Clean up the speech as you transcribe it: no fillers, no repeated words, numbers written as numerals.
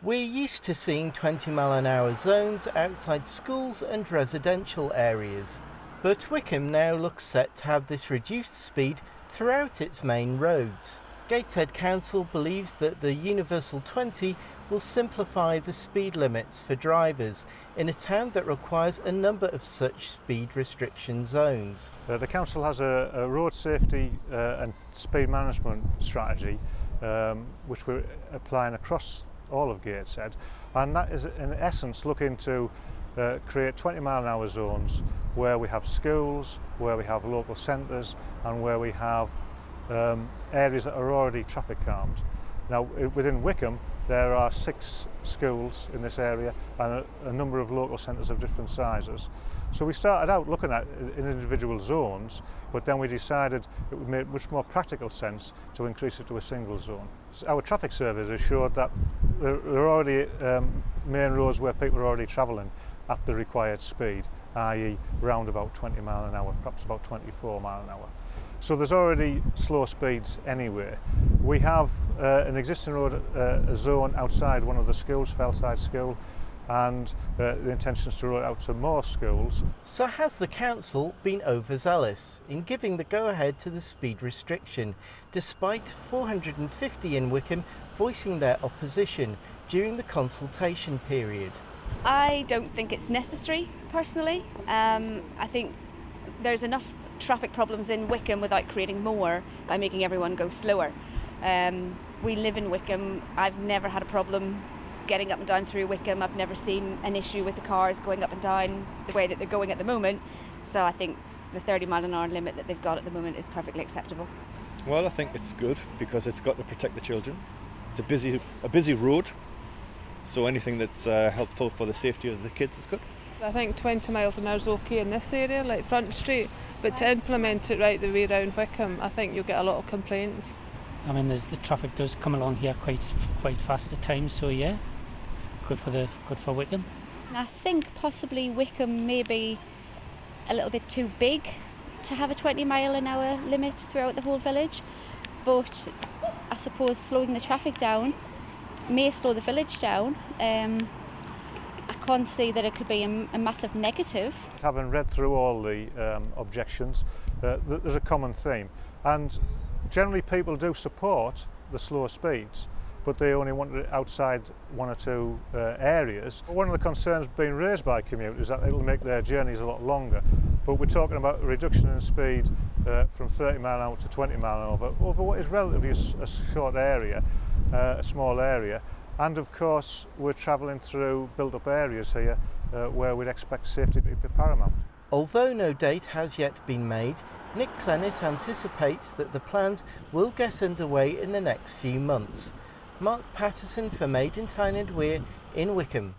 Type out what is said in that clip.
We're used to seeing 20-mile-an-hour zones outside schools and residential areas, but Whickham now looks set to have this reduced speed throughout its main roads. Gateshead Council believes that the Universal 20 will simplify the speed limits for drivers in a town that requires a number of such speed restriction zones. The council has a road safety and speed management strategy which we're applying across all of Gateshead, and that is in essence looking to create 20-mile-an-hour zones where we have schools, where we have local centres, and where we have areas that are already traffic calmed. Now within Whickham there are 6 schools in this area and a number of local centres of different sizes. So we started out looking at in individual zones, but then we decided it would make much more practical sense to increase it to a single zone. So our traffic surveys have showed that there are already main roads where people are already travelling at the required speed, i.e. round about 20 mile an hour, perhaps about 24 mile an hour. So there's already slow speeds anyway. We have an existing road zone outside one of the schools, Fellside School, and the intention is to roll it out to more schools. So has the council been overzealous in giving the go-ahead to the speed restriction, despite 450 in Whickham voicing their opposition during the consultation period? I don't think it's necessary, personally. I think there's enough traffic problems in Whickham without creating more by making everyone go slower. We live in Whickham. I've never had a problem getting up and down through Whickham. I've never seen an issue with the cars going up and down the way that they're going at the moment. So I think the 30 mile an hour limit that they've got at the moment is perfectly acceptable. Well, I think it's good because it's got to protect the children. It's a busy road, so anything that's helpful for the safety of the kids is good. I think 20 miles an hour is okay in this area, like Front Street, but to implement it right the way around Whickham, I think you'll get a lot of complaints. I mean, the traffic does come along here quite fast at times, so yeah, good for Whickham. And I think possibly Whickham may be a little bit too big to have a 20 mile an hour limit throughout the whole village, but I suppose slowing the traffic down may slow the village down. I can't see that it could be a massive negative. Having read through all the objections, there's a common theme, and generally people do support the slower speeds, but they only want it outside 1 or 2 areas. One of the concerns being raised by commuters is that it'll make their journeys a lot longer, but we're talking about a reduction in speed from 30 mile an hour to 20 mile an hour over what is relatively a short area, a small area. And of course we're travelling through built-up areas here where we'd expect safety to be paramount. Although no date has yet been made, Nick Clennett anticipates that the plans will get underway in the next few months. Mark Pattison for Made in Tyne and Wear in Whickham.